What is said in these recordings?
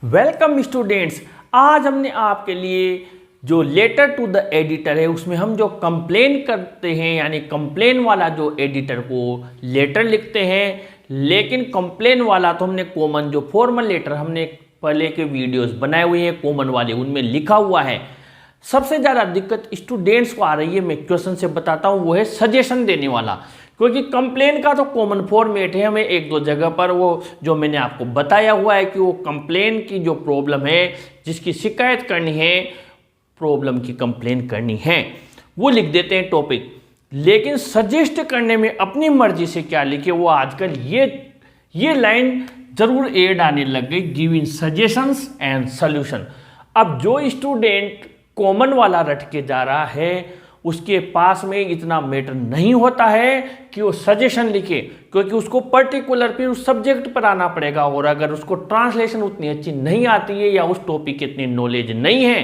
Welcome students. आज हमने आपके लिए जो लेटर टू द एडिटर है उसमें हम जो कंप्लेन करते हैं यानी कंप्लेन वाला जो एडिटर को लेटर लिखते हैं, लेकिन कंप्लेन वाला तो हमने कॉमन जो फॉर्मल लेटर हमने पहले के वीडियोस बनाए हुए हैं कॉमन वाले उनमें लिखा हुआ है। सबसे ज़्यादा दिक्कत स्टूडेंट्स को आ रही है, मैं क्वेश्चन से बताता हूँ, वो है सजेशन देने वाला। क्योंकि कंप्लेन का तो कॉमन फॉर्मेट है, हमें एक दो जगह पर वो जो मैंने आपको बताया हुआ है कि वो कंप्लेन की जो प्रॉब्लम है जिसकी शिकायत करनी है, प्रॉब्लम की कंप्लेन करनी है, वो लिख देते हैं टॉपिक। लेकिन सजेस्ट करने में अपनी मर्जी से क्या लिखे, वो आजकल ये लाइन जरूर ऐड आने लग गई, गिविंग सजेशंस एंड सॉल्यूशन। अब जो स्टूडेंट कॉमन वाला रट के जा रहा है उसके पास में इतना मैटर नहीं होता है कि वो सजेशन लिखे, क्योंकि उसको पर्टिकुलर फिर उस सब्जेक्ट पर आना पड़ेगा, और अगर उसको ट्रांसलेशन उतनी अच्छी नहीं आती है या उस टॉपिक की इतनी नॉलेज नहीं है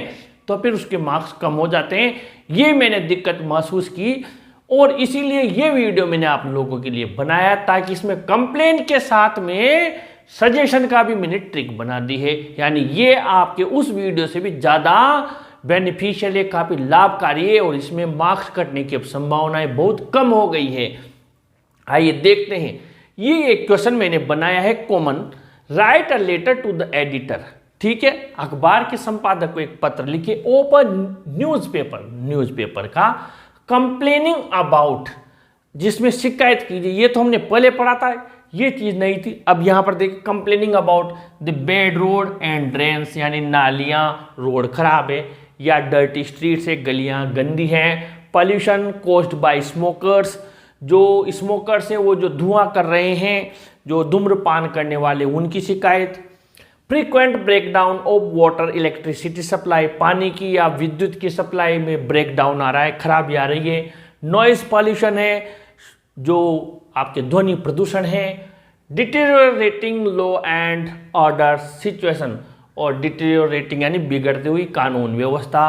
तो फिर उसके मार्क्स कम हो जाते हैं। ये मैंने दिक्कत महसूस की और इसीलिए ये वीडियो मैंने आप लोगों के लिए बनाया, ताकि इसमें कंप्लेन के साथ में सजेशन का भी मैंने ट्रिक बना दी है। यानी ये आपके उस वीडियो से भी ज़्यादा बेनिफिशियल है, काफ़ी लाभकारी है, और इसमें मार्क्स कटने की अब संभावनाएं बहुत कम हो गई है। आइए देखते हैं। ये एक क्वेश्चन मैंने बनाया है common, write a letter to the editor. ठीक है, अखबार के संपादक को एक पत्र लिखे, ओपन न्यूज़पेपर का, कंप्लेनिंग अबाउट, जिसमें शिकायत कीजिए। ये तो हमने पहले पढ़ा था, ये चीज़ नहीं थी। अब यहाँ पर देखिए, complaining about the bad road and drains, यानी नालियाँ, रोड खराब है, या डर्टी स्ट्रीट्स है, गलियाँ गंदी हैं, पॉल्यूशन कॉज्ड बाय स्मोकर्स, जो स्मोकर्स हैं वो जो धुआं कर रहे हैं, जो धूम्रपान करने वाले, उनकी शिकायत, frequent breakdown of water electricity supply, पानी की या विद्युत की सप्लाई में ब्रेकडाउन आ रहा है, खराबी आ रही है, नॉइज पॉल्यूशन है, जो आपके ध्वनि प्रदूषण है, deteriorating law and order situation, और डिटेरियोरेटिंग यानी बिगड़ती हुई कानून व्यवस्था,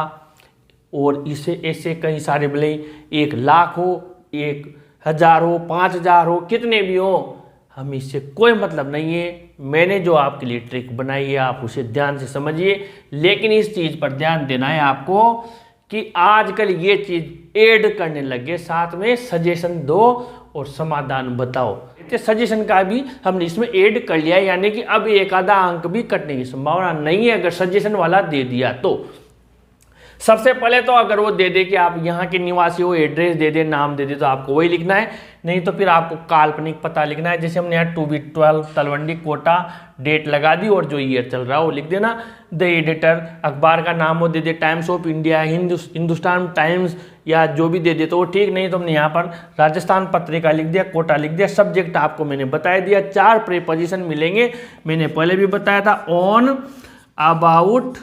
और इसे ऐसे कई सारे भले 1,00,000 हो, 1,000 हो, 5,000 हो, कितने भी हो, हमें इससे कोई मतलब नहीं है। मैंने जो आपके लिए ट्रिक बनाई है आप उसे ध्यान से समझिए, लेकिन इस चीज़ पर ध्यान देना है आपको कि आजकल ये चीज़ ऐड करने लगे, साथ में सजेशन दो और समाधान बताओ। सजेशन का भी हमने इसमें ऐड कर लिया है, यानी कि अब एक आधा अंक भी कटने की संभावना नहीं है अगर सजेशन वाला दे दिया तो। सबसे पहले तो अगर वो दे दे कि आप यहाँ के निवासी हो, एड्रेस दे दे, नाम दे दे, तो आपको वही लिखना है, नहीं तो फिर आपको काल्पनिक पता लिखना है। जैसे हमने यहाँ 2B12 तलवंडी कोटा डेट लगा दी और जो ईयर चल रहा है वो लिख देना। द एडिटर, अखबार का नाम वो दे दे, Times of India, Hindustan Times, या जो भी दे दे तो वो ठीक, नहीं तो हमने यहाँ पर राजस्थान पत्रिका लिख दिया, कोटा लिख दिया। सब्जेक्ट आपको मैंने बता दिया, 4 प्रीपोजिशन मिलेंगे, मैंने पहले भी बताया था, ऑन, अबाउट,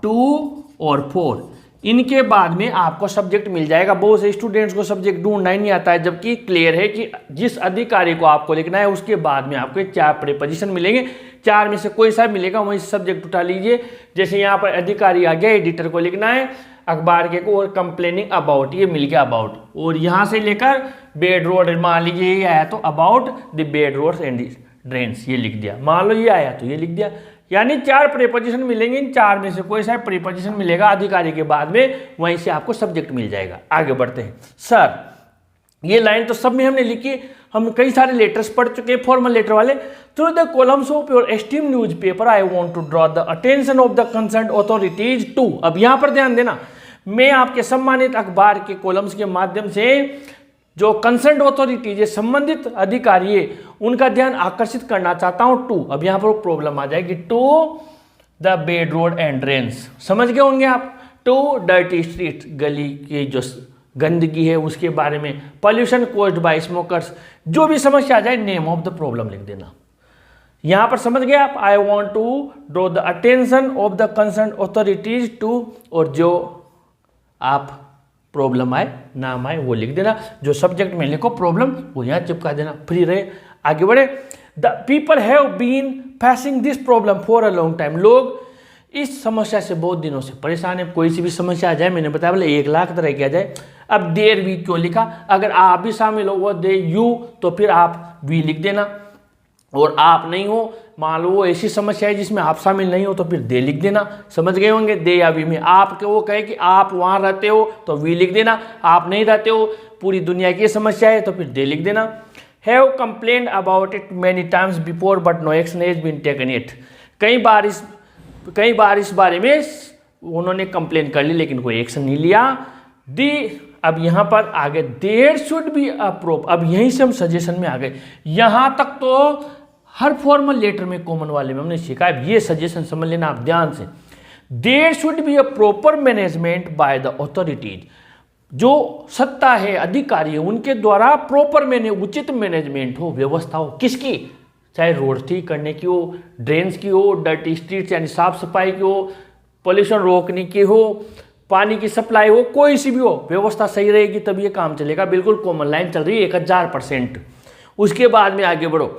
टू और फॉर। इनके बाद में आपको सब्जेक्ट मिल जाएगा। बहुत से स्टूडेंट्स को सब्जेक्ट ढूंढना ही नहीं आता है, जबकि क्लियर है कि जिस अधिकारी को आपको लिखना है उसके बाद में आपको 4 प्रीपोजिशन मिलेंगे, 4 में से कोई सा मिलेगा वहीं से सब्जेक्ट उठा लीजिए। जैसे यहाँ पर अधिकारी आ गया, एडिटर को लिखना है अखबार के को, और कंप्लेनिंग अबाउट, ये मिल गया अबाउट, और यहाँ से लेकर बेड रोड, मान लीजिए ये आया तो about the bad roads and drains, ये लिख दिया। मान लो ये आया तो ये लिख दिया, यानी 4 प्रीपोजिशन मिलेंगे, इन 4 में से कोई सा प्रीपोजिशन मिलेगा अधिकारी के बाद में, वहीं से आपको सब्जेक्ट मिल जाएगा। आगे बढ़ते हैं। सर, ये लाइन तो सब में हमने लिखी, हम कई सारे लेटर्स पढ़ चुके हैं फॉर्मल लेटर वाले। Through the columns of your esteemed newspaper I want to draw the attention of the concerned authorities to. अब यहाँ पर ध्यान देना, मैं आपके सम्मानित अखबार के कॉलम्स के माध्यम से जो कंसर्न्ड अथॉरिटीज है, संबंधित अधिकारी है, उनका ध्यान आकर्षित करना चाहता हूं टू। अब यहां पर प्रॉब्लम आ जाएगी, to the bad road and drains, समझ गए होंगे आप। टू डर्टी स्ट्रीट, गली की जो गंदगी है उसके बारे में, पॉल्यूशन कॉज्ड बाय स्मोकर्स, जो भी समस्या आ जाए नेम ऑफ द प्रॉब्लम लिख देना। यहां पर समझ गए आप, I want to draw the attention of the concerned authorities to, और जो आप प्रॉब्लम आए, नाम आए, वो लिख देना। जो सब्जेक्ट में लिखो प्रॉब्लम वो यहाँ चिपका देना, फ्री रहे। आगे बढ़े। The people have been facing this problem for a long time, लोग इस समस्या से बहुत दिनों से परेशान है। कोई सी भी समस्या आ जाए, मैंने बताया बोले 1,00,000 तरह की आ जाए। अब देर वी क्यों लिखा, अगर आप भी शामिल हो वो दे यू, तो फिर आप वी लिख देना, और आप नहीं हो मान लो वो ऐसी समस्या है जिसमें आप शामिल नहीं हो तो फिर दे लिख देना, समझ गए होंगे। दे या वी में आपके वो कहे कि आप वहाँ रहते हो तो वी लिख देना, आप नहीं रहते हो पूरी दुनिया की समस्या है तो फिर दे लिख देना। Have complaint about it many times before but no action has been taken it. कई बार इस बारे में उन्होंने कंप्लेन कर ली लेकिन कोई एक्शन नहीं लिया। दी अब यहाँ पर आगे देयर शुड बी अप्रूव। अब यहीं से हम सजेशन में आ गए। यहाँ तक तो हर फॉर्मल लेटर में कॉमन वाले में हमने सीखा है। ये सजेशन समझ लेना आप ध्यान से। There should be a proper management by the authorities. जो सत्ता है, अधिकारी है, उनके द्वारा प्रॉपर उचित मैनेजमेंट हो, व्यवस्था हो। किसकी? चाहे रोड ठीक करने की हो, ड्रेन्स की हो, डर्टी स्ट्रीट्स यानी साफ सफाई की हो, पॉल्यूशन रोकने की हो, पानी की सप्लाई हो, कोई सी भी हो, व्यवस्था सही रहेगी तब ये काम चलेगा। बिल्कुल कॉमन लाइन चल रही है 1000%। उसके बाद में आगे बढ़ो।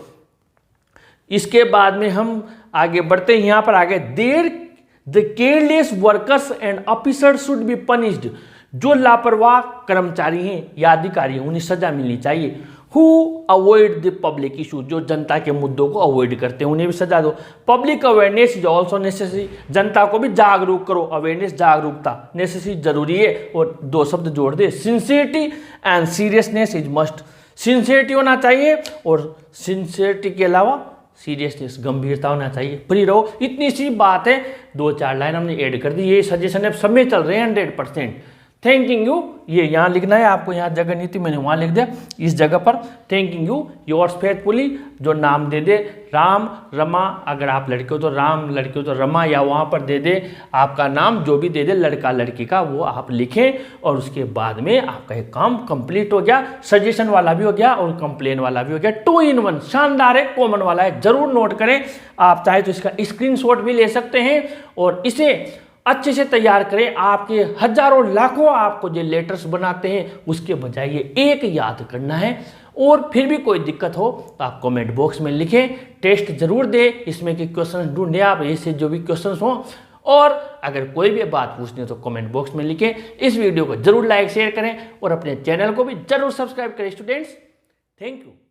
इसके बाद में हम आगे बढ़ते हैं। यहाँ पर आगे the careless workers and officers should be punished. जो लापरवाह कर्मचारी हैं या अधिकारी हैं उन्हें सजा मिलनी चाहिए। Who avoid the public issue. जो जनता के मुद्दों को अवॉइड करते हैं उन्हें भी सजा दो। Public awareness is also necessary. जनता को भी जागरूक करो। अवेयरनेस जागरूकता, नेसेसरी जरूरी है। और 2 शब्द जोड़ दे, sincerity and seriousness is must. Sincerity होना चाहिए और सिंसियरिटी के अलावा सीरियसनेस, गंभीरता होना चाहिए। फ्री रहो। इतनी सी बात है, 2-4 लाइन हमने ऐड कर दी। ये सजेशन है, सब में चल रहे हैं 100%। थैंकिंग यू, ये यहाँ लिखना है आपको। यहाँ जगह नहीं थी, मैंने वहाँ लिख दिया इस जगह पर। Thanking you yours faithfully. जो नाम दे दे, राम, रमा, अगर आप लड़के हो तो राम, लड़के हो तो रमा, या वहाँ पर दे दे आपका नाम, जो भी दे दे लड़का लड़की का, वो आप लिखें। और उसके बाद में आपका एक काम कंप्लीट हो गया। सजेशन वाला भी हो गया और कंप्लेन वाला भी हो गया। 2 in 1 शानदार है, कॉमन वाला है, जरूर नोट करें। आप चाहे तो इसका स्क्रीनशॉट भी ले सकते हैं और इसे अच्छे से तैयार करें। आपके हजारों लाखों आपको जो लेटर्स बनाते हैं उसके बजाय ये एक याद करना है। और फिर भी कोई दिक्कत हो तो आप कमेंट बॉक्स में लिखें। टेस्ट जरूर दें, इसमें के क्वेश्चन ढूंढें आप, ऐसे जो भी क्वेश्चन हो। और अगर कोई भी बात पूछनी हो तो कमेंट बॉक्स में लिखें। इस वीडियो को जरूर लाइक शेयर करें और अपने चैनल को भी जरूर सब्सक्राइब करें स्टूडेंट्स। Thank you.